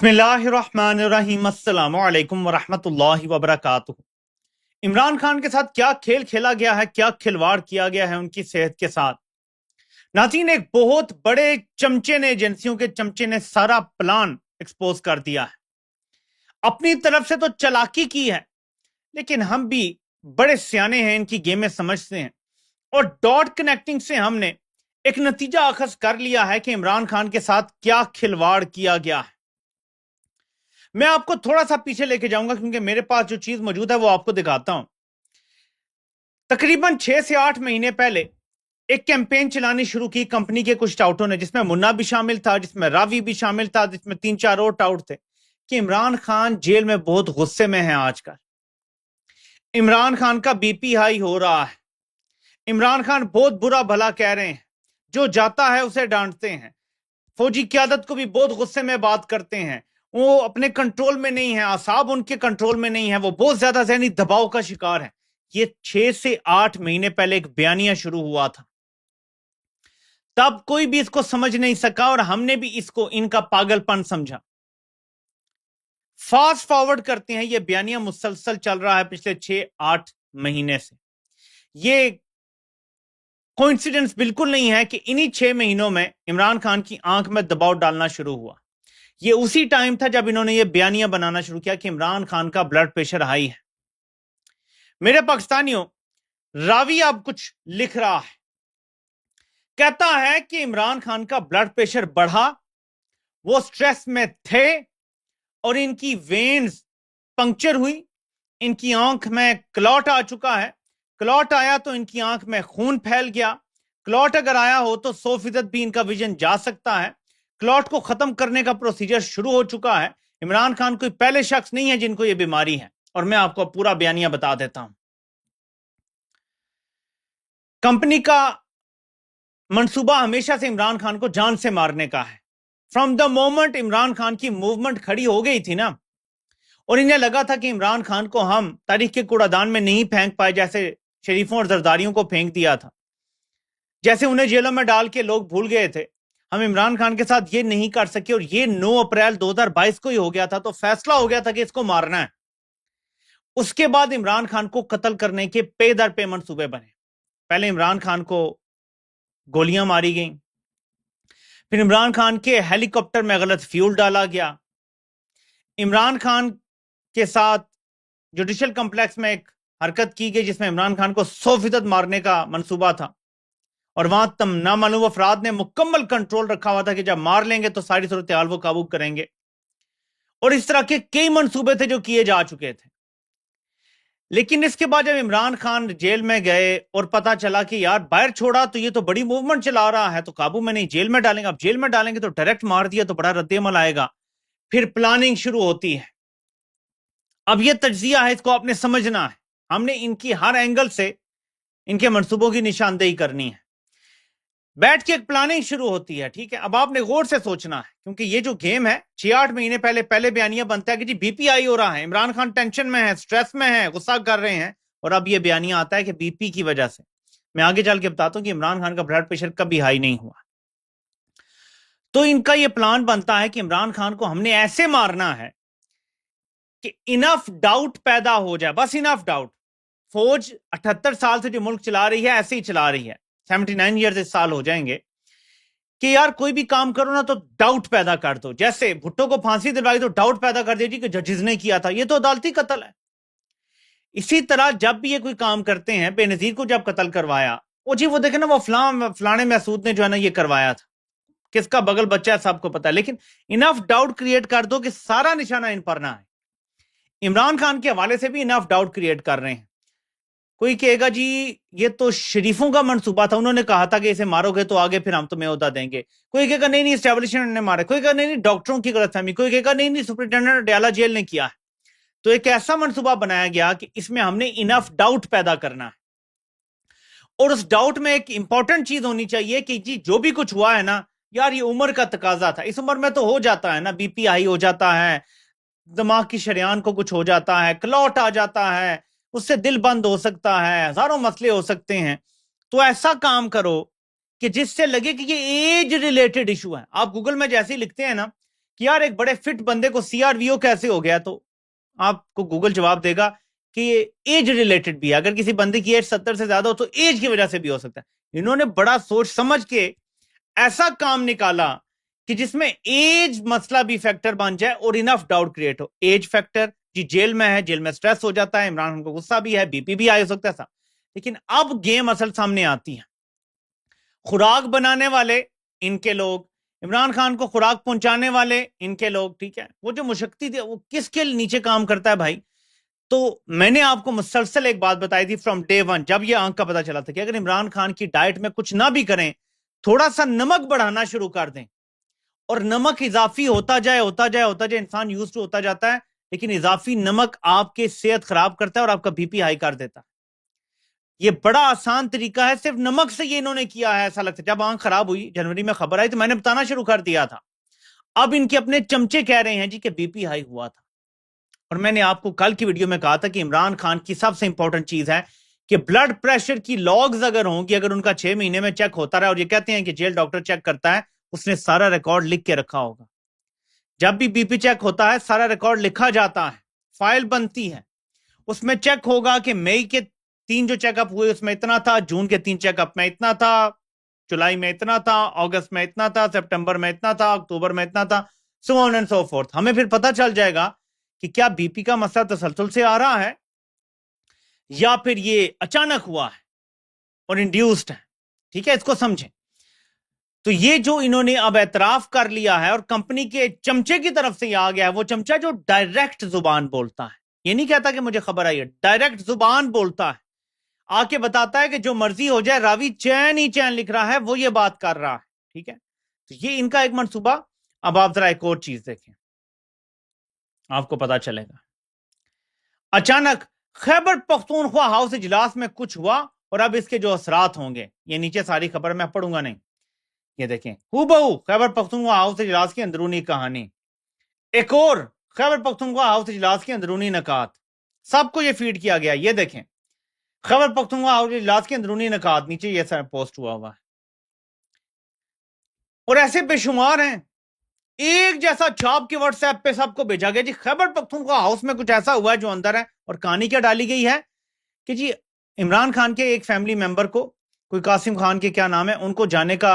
بسم اللہ الرحمن الرحیم، السلام علیکم ورحمۃ اللہ وبرکاتہ۔ عمران خان کے ساتھ کیا کھیل کھیلا گیا ہے، کیا کھلواڑ کیا گیا ہے ان کی صحت کے ساتھ۔ ناظرین، ایک بہت بڑے چمچے نے، ایجنسیوں کے چمچے نے سارا پلان ایکسپوز کر دیا ہے۔ اپنی طرف سے تو چالاکی کی ہے، لیکن ہم بھی بڑے سیانے ہیں، ان کی گیمیں سمجھتے ہیں، اور ڈاٹ کنیکٹنگ سے ہم نے ایک نتیجہ اخذ کر لیا ہے کہ عمران خان کے ساتھ کیا کھلواڑ کیا گیا ہے۔ میں آپ کو تھوڑا سا پیچھے لے کے جاؤں گا، کیونکہ میرے پاس جو چیز موجود ہے وہ آپ کو دکھاتا ہوں۔ تقریباً 6 سے 8 مہینے پہلے ایک کیمپین چلانی شروع کی کمپنی کے کچھ ٹاؤٹوں نے، جس میں منا بھی شامل تھا، جس میں راوی بھی شامل تھا، جس میں 3-4 اور ٹاؤٹ تھے، کہ عمران خان جیل میں بہت غصے میں ہیں آج کل۔ عمران خان کا بی پی ہائی ہو رہا ہے، عمران خان بہت برا بھلا کہہ رہے ہیں، جو جاتا ہے اسے ڈانٹتے ہیں، فوجی قیادت کو بھی بہت غصے میں بات کرتے ہیں، وہ اپنے کنٹرول میں نہیں ہیں، اعصاب ان کے کنٹرول میں نہیں ہیں، وہ بہت زیادہ ذہنی دباؤ کا شکار ہے۔ یہ 6 سے 8 مہینے پہلے ایک بیانیہ شروع ہوا تھا، تب کوئی بھی اس کو سمجھ نہیں سکا، اور ہم نے بھی اس کو ان کا پاگل پن سمجھا۔ فاسٹ فارورڈ کرتے ہیں، یہ بیانیہ مسلسل چل رہا ہے پچھلے 6-8 مہینے سے۔ یہ کوئنسیڈنس بالکل نہیں ہے کہ انہی 6 مہینوں میں عمران خان کی آنکھ میں دباؤ ڈالنا شروع ہوا۔ یہ اسی ٹائم تھا جب انہوں نے یہ بیانیہ بنانا شروع کیا کہ عمران خان کا بلڈ پریشر ہائی ہے۔ میرے پاکستانیوں، راوی اب کچھ لکھ رہا ہے، کہتا ہے کہ عمران خان کا بلڈ پریشر بڑھا، وہ سٹریس میں تھے، اور ان کی وینز پنکچر ہوئی، ان کی آنکھ میں کلاٹ آ چکا ہے۔ کلاٹ آیا تو ان کی آنکھ میں خون پھیل گیا۔ کلاٹ اگر آیا ہو تو 100% بھی ان کا ویژن جا سکتا ہے۔ کلاٹ کو ختم کرنے کا پروسیجر شروع ہو چکا ہے۔ عمران خان کوئی پہلے شخص نہیں ہے جن کو یہ بیماری ہے، اور میں آپ کو پورا بیانیہ بتا دیتا ہوں۔ کمپنی کا منصوبہ ہمیشہ سے عمران خان کو جان سے مارنے کا ہے۔ From the moment Imran Khan کی موومنٹ کھڑی ہو گئی تھی نا، اور انہیں لگا تھا کہ عمران خان کو ہم تاریخ کے کوڑا دان میں نہیں پھینک پائے، جیسے شریفوں اور زرداریوں کو پھینک دیا تھا، جیسے انہیں جیلوں میں ڈال کے لوگ بھول گئے تھے، ہم عمران خان کے ساتھ یہ نہیں کر سکے، اور یہ 9 اپریل 2022 کو ہی ہو گیا تھا، تو فیصلہ ہو گیا تھا کہ اس کو مارنا ہے۔ اس کے بعد عمران خان کو قتل کرنے کے پے در پے منصوبے بنے۔ پہلے عمران خان کو گولیاں ماری گئیں، پھر عمران خان کے ہیلی کاپٹر میں غلط فیول ڈالا گیا، عمران خان کے ساتھ جوڈیشل کمپلیکس میں ایک حرکت کی گئی جس میں عمران خان کو 100% مارنے کا منصوبہ تھا، اور وہاں نامعلوم افراد نے مکمل کنٹرول رکھا ہوا تھا کہ جب مار لیں گے تو ساری صورتحال وہ قابو کریں گے، اور اس طرح کے کئی منصوبے تھے جو کیے جا چکے تھے۔ لیکن اس کے بعد جب عمران خان جیل میں گئے اور پتا چلا کہ یار باہر چھوڑا تو یہ تو بڑی موومنٹ چلا رہا ہے، تو قابو میں نہیں، جیل میں ڈالیں گے، اب جیل میں ڈالیں گے تو ڈائریکٹ مار دیا تو بڑا رد عمل آئے گا، پھر پلاننگ شروع ہوتی ہے۔ اب یہ تجزیہ ہے، اس کو آپ نے سمجھنا ہے، ہم نے ان کی ہر اینگل سے ان کے منصوبوں کی نشاندہی کرنی ہے، بیٹھ کے ایک پلاننگ شروع ہوتی ہے، ٹھیک ہے۔ اب آپ نے غور سے سوچنا ہے، کیونکہ یہ جو گیم ہے 6-8 مہینے پہلے بیانیہ بنتا ہے کہ جی بی پی آئی ہو رہا ہے، عمران خان ٹینشن میں ہے، سٹریس میں ہے، غصہ کر رہے ہیں، اور اب یہ بیانیہ آتا ہے کہ بی پی کی وجہ سے۔ میں آگے چل کے بتاتا ہوں کہ عمران خان کا بلڈ پریشر کبھی ہائی نہیں ہوا۔ تو ان کا یہ پلان بنتا ہے کہ عمران خان کو ہم نے ایسے مارنا ہے کہ انف ڈاؤٹ پیدا ہو جائے، بس انف ڈاؤٹ۔ فوج 78 سال سے جو ملک چلا رہی ہے ایسے ہی چلا رہی ہے، 79 ایئرز اس سال ہو جائیں گے، کہ یار کوئی بھی کام کرو نا تو ڈاؤٹ پیدا کر دو۔ جیسے بھٹو کو پھانسی دلوائی تو ڈاؤٹ پیدا کر دیجیے کہ ججز نے کیا تھا، یہ تو عدالتی قتل ہے۔ اسی طرح جب بھی یہ کوئی کام کرتے ہیں، بے نظیر کو جب قتل کروایا، وہ جی وہ دیکھیں نا، وہ فلانے محسود نے جو ہے نا یہ کروایا تھا، کس کا بغل بچہ ہے سب کو پتا ہے، لیکن انف ڈاؤٹ کریٹ کر دو کہ سارا نشانہ ان پر نہ ہے۔ عمران خان کے حوالے سے بھی انف ڈاؤٹ کریٹ کر رہے ہیں۔ کوئی کہے گا جی یہ تو شریفوں کا منصوبہ تھا، انہوں نے کہا تھا کہ اسے مارو گے تو آگے پھر ہم تمہیں عہدہ دیں گے۔ کوئی کہے گا نہیں اسٹیبلشمنٹ نے مارے، کوئی کہے گا نہیں ڈاکٹروں کی غلط فہمی، کوئی کہے گا نہیں سپرنٹینڈنٹ ڈیالہ جیل نے کیا ہے۔ تو ایک ایسا منصوبہ بنایا گیا کہ اس میں ہم نے انف ڈاؤٹ پیدا کرنا ہے، اور اس ڈاؤٹ میں ایک امپورٹنٹ چیز ہونی چاہیے کہ جی جو بھی کچھ ہوا ہے نا یار یہ عمر کا تقاضا تھا، اس عمر میں تو ہو جاتا ہے نا، بی پی ہائی ہو جاتا ہے، دماغ کی شریان کو کچھ ہو جاتا ہے، کلاٹ آ جاتا ہے، اس سے دل بند ہو سکتا ہے، ہزاروں مسئلے ہو سکتے ہیں۔ تو ایسا کام کرو کہ جس سے لگے کہ یہ ایج ریلیٹڈ ایشو ہے۔ آپ گوگل میں جیسے ہی لکھتے ہیں نا کہ یار ایک بڑے فٹ بندے کو CRVO کیسے ہو گیا, تو آپ کو گوگل جواب دے گا کہ یہ ایج ریلیٹڈ بھی ہے. اگر کسی بندے کی ایج 70 سے زیادہ ہو تو ایج کی وجہ سے بھی ہو سکتا ہے. انہوں نے بڑا سوچ سمجھ کے ایسا کام نکالا کہ جس میں ایج مسئلہ بھی فیکٹر بن جائے اور انف ڈاؤٹ کریٹ ہو. ایج فیکٹر, جی جیل میں ہے, جیل میں سٹریس ہو جاتا ہے, عمران خان کو غصہ بھی ہے, BP بھی آ سکتا ہے سب. لیکن اب گیم اصل سامنے آتی ہے. خوراک بنانے والے ان کے لوگ, عمران خان کو خوراک پہنچانے والے ان کے لوگ, ٹھیک ہے. وہ جو مشقتی تھی وہ کس کے نیچے کام کرتا ہے بھائی؟ تو میں نے آپ کو مسلسل ایک بات بتائی تھی فرام ڈے ون, جب یہ آنکھ کا پتا چلا تھا کہ اگر عمران خان کی ڈائٹ میں کچھ نہ بھی کریں, تھوڑا سا نمک بڑھانا شروع کر دیں, اور نمک اضافی ہوتا جائے, انسان یوز ٹو ہوتا جاتا ہے, لیکن اضافی نمک آپ کے صحت خراب کرتا ہے اور آپ کا BP ہائی کر دیتا ہے. یہ بڑا آسان طریقہ ہے, صرف نمک سے یہ انہوں نے کیا ہے. ایسا لگتا ہے جب آنکھ خراب ہوئی جنوری میں خبر آئی تو میں نے بتانا شروع کر دیا تھا. اب ان کے اپنے چمچے کہہ رہے ہیں جی کہ BP ہائی ہوا تھا. اور میں نے آپ کو کل کی ویڈیو میں کہا تھا کہ عمران خان کی سب سے امپورٹنٹ چیز ہے کہ بلڈ پریشر کی لاگز اگر ہوں گی, اگر ان کا 6 مہینے میں چیک ہوتا رہا, اور یہ کہتے ہیں کہ جیل ڈاکٹر چیک کرتا ہے, اس نے سارا ریکارڈ لکھ کے رکھا ہوگا. جب بھی BP چیک ہوتا ہے سارا ریکارڈ لکھا جاتا ہے, فائل بنتی ہے, اس میں چیک ہوگا کہ مئی کے 3 جو چیک اپ ہوئے اس میں اتنا تھا, جون کے 3 چیک اپ میں اتنا تھا, جولائی میں اتنا تھا, اگست میں اتنا تھا, سپٹمبر میں اتنا تھا, اکتوبر میں اتنا تھا, so on and so forth. ہمیں پھر پتہ چل جائے گا کہ کیا BP کا مسئلہ تسلسل سے آ رہا ہے یا پھر یہ اچانک ہوا ہے اور انڈیوسڈ ہے. ٹھیک ہے, اس کو سمجھیں. تو یہ جو انہوں نے اب اعتراف کر لیا ہے اور کمپنی کے چمچے کی طرف سے یہ آ گیا ہے, وہ چمچہ جو ڈائریکٹ زبان بولتا ہے, یہ نہیں کہتا کہ مجھے خبر آئی ہے, ڈائریکٹ زبان بولتا ہے, آ کے بتاتا ہے کہ جو مرضی ہو جائے, راوی چین ہی چین لکھ رہا ہے, وہ یہ بات کر رہا ہے. ٹھیک ہے, تو یہ ان کا ایک منصوبہ. اب آپ ذرا ایک اور چیز دیکھیں, آپ کو پتا چلے گا. اچانک خیبر پختونخوا ہاؤس اجلاس میں کچھ ہوا اور اب اس کے جو اثرات ہوں گے, یہ نیچے ساری خبر میں پڑھوں گا نہیں, یہ دیکھیں ہو بہو خیبر پختونخوا ہاؤس اجلاس کی اندرونی کہانی. ایک اور خیبر پختونخوا ہاؤس اجلاس کی اندرونی نکات, سب کو یہ فیڈ کیا گیا. یہ دیکھیں خیبر پختونخوا ہاؤس اجلاس کی اندرونی نکات, نیچے یہ پوسٹ ہوا ہے, اور ایسے بے شمار ہیں. ایک جیسا چھاپ کے واٹس ایپ پہ سب کو بھیجا گیا جی خیبر پختونخوا ہاؤس میں کچھ ایسا ہوا ہے جو اندر ہے. اور کہانی کیا ڈالی گئی ہے کہ جی عمران خان کے ایک فیملی ممبر کو, کوئی قاسم خان کے کیا نام ہے, ان کو جانے کا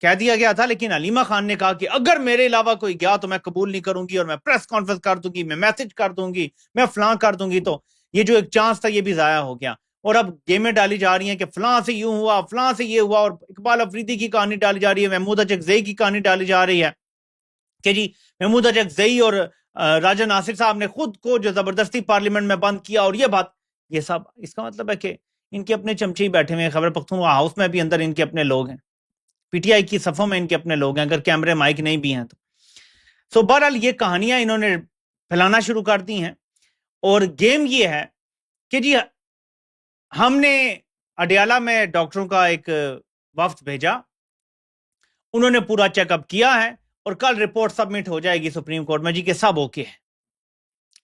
کہہ دیا گیا تھا, لیکن علیمہ خان نے کہا کہ اگر میرے علاوہ کوئی گیا تو میں قبول نہیں کروں گی, اور میں پریس کانفرنس کر دوں گی, میں میسج کر دوں گی, میں فلاں کر دوں گی. تو یہ جو ایک چانس تھا یہ بھی ضائع ہو گیا. اور اب گیمیں ڈالی جا رہی ہیں کہ فلاں سے یوں ہوا, فلاں سے یہ ہوا, اور اقبال افریدی کی کہانی ڈالی جا رہی ہے, محمود اچکزئی کی کہانی ڈالی جا رہی ہے کہ جی محمود اچکزئی اور راجہ ناصر صاحب نے خود کو جو زبردستی پارلیمنٹ میں بند کیا, اور یہ بات, یہ سب اس کا مطلب ہے کہ ان کے اپنے چمچے ہی بیٹھے ہوئے ہیں. خیبر پختونخوا ہاؤس میں بھی اندر ان کے اپنے لوگ ہیں, PTI کی صفوں میں ان کے اپنے لوگ ہیں, اگر کیمرے مائک نہیں بھی ہیں تو. سو بہرحال یہ کہانیاں انہوں نے پھیلانا شروع کر دی ہیں, اور گیم یہ ہے کہ جی ہم نے اڈیالہ میں ڈاکٹروں کا ایک وفد بھیجا, انہوں نے پورا چیک اپ کیا ہے, اور کل رپورٹ سبمٹ ہو جائے گی سپریم کورٹ میں جی کہ سب اوکے ہے,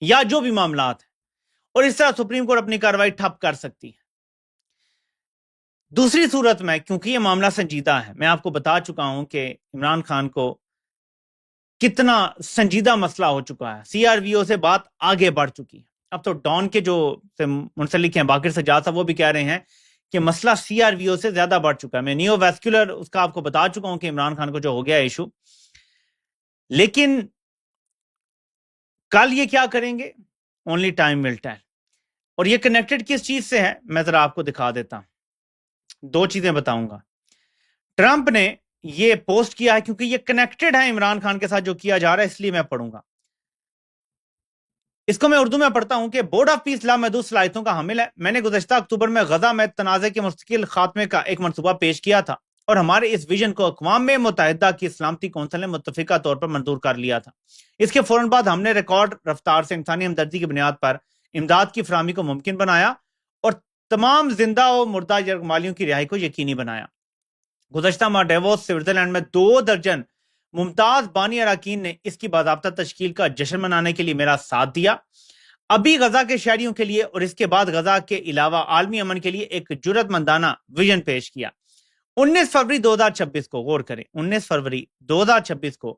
یا جو بھی معاملات ہیں, اور اس طرح سپریم کورٹ اپنی کارروائی ٹھپ کر سکتی ہے. دوسری صورت میں کیونکہ یہ معاملہ سنجیدہ ہے, میں آپ کو بتا چکا ہوں کہ عمران خان کو کتنا سنجیدہ مسئلہ ہو چکا ہے, CRVO سے بات آگے بڑھ چکی ہے. اب تو ڈان کے جو منسلک ہیں باقر سجاد صاحب, وہ بھی کہہ رہے ہیں کہ مسئلہ CRVO سے زیادہ بڑھ چکا ہے. میں نیو ویسکولر اس کا آپ کو بتا چکا ہوں کہ عمران خان کو جو ہو گیا ایشو, لیکن کل یہ کیا کریں گے, اونلی ٹائم ول ٹیل. اور یہ کنیکٹڈ کس چیز سے ہے میں ذرا آپ کو دکھا دیتا ہوں, 2 چیزیں بتاؤں گا. ٹرمپ نے یہ پوسٹ کیا ہے کیونکہ یہ کنیکٹڈ ہے عمران خان کے ساتھ جو کیا جا رہا ہے, اس لیے میں پڑھوں گا. اس کو میں اردو میں پڑھتا ہوں کہ بورڈ آف پیس لامحدود صلاحیتوں کا حامل ہے. میں نے گزشتہ اکتوبر میں غزہ میں تنازع کے مستقل خاتمے کا ایک منصوبہ پیش کیا تھا, اور ہمارے اس ویژن کو اقوام متحدہ کی سلامتی کونسل نے متفقہ طور پر منظور کر لیا تھا. اس کے فوراً بعد ہم نے ریکارڈ رفتار سے انسانی ہمدردی کی بنیاد پر امداد کی فراہمی کو ممکن بنایا اور تمام زندہ و مردہ یرغمالیوں کی رہائی کو یقینی بنایا. گزشتہ ماہ ڈیووس سوئٹزرلینڈ میں 2 درجن ممتاز بانی اراکین نے اس کی باضابطہ تشکیل کا جشن منانے کے لیے میرا ساتھ دیا. ابھی غزہ کے شہریوں کے لیے اور اس کے بعد غزہ کے علاوہ عالمی امن کے لیے ایک جرأت مندانہ ویژن پیش کیا. 19 فروری 2026 کو غور کریں, 19 فروری 2026 کو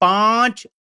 $5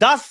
10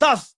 10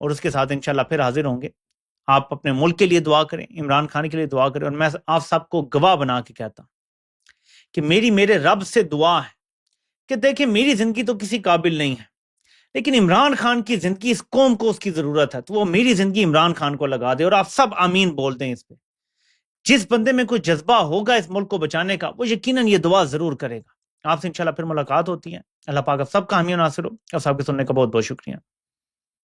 اور اس کے ساتھ انشاءاللہ پھر حاضر ہوں گے. آپ اپنے ملک کے لیے دعا کریں, عمران خان کے لیے دعا کریں, اور میں آپ سب کو گواہ بنا کے کہتا ہوں کہ میرے رب سے دعا ہے کہ دیکھیں میری زندگی تو کسی قابل نہیں ہے, لیکن عمران خان کی زندگی اس قوم کو اس کی ضرورت ہے, تو وہ میری زندگی عمران خان کو لگا دے. اور آپ سب آمین بول دیں اس پہ. جس بندے میں کوئی جذبہ ہوگا اس ملک کو بچانے کا, وہ یقیناً یہ دعا ضرور کرے گا. آپ سے انشاءاللہ پھر ملاقات ہوتی ہے. اللہ پاک آپ سب کا حامی و ناصر ہو. اور سب کے سننے کا بہت بہت شکریہ.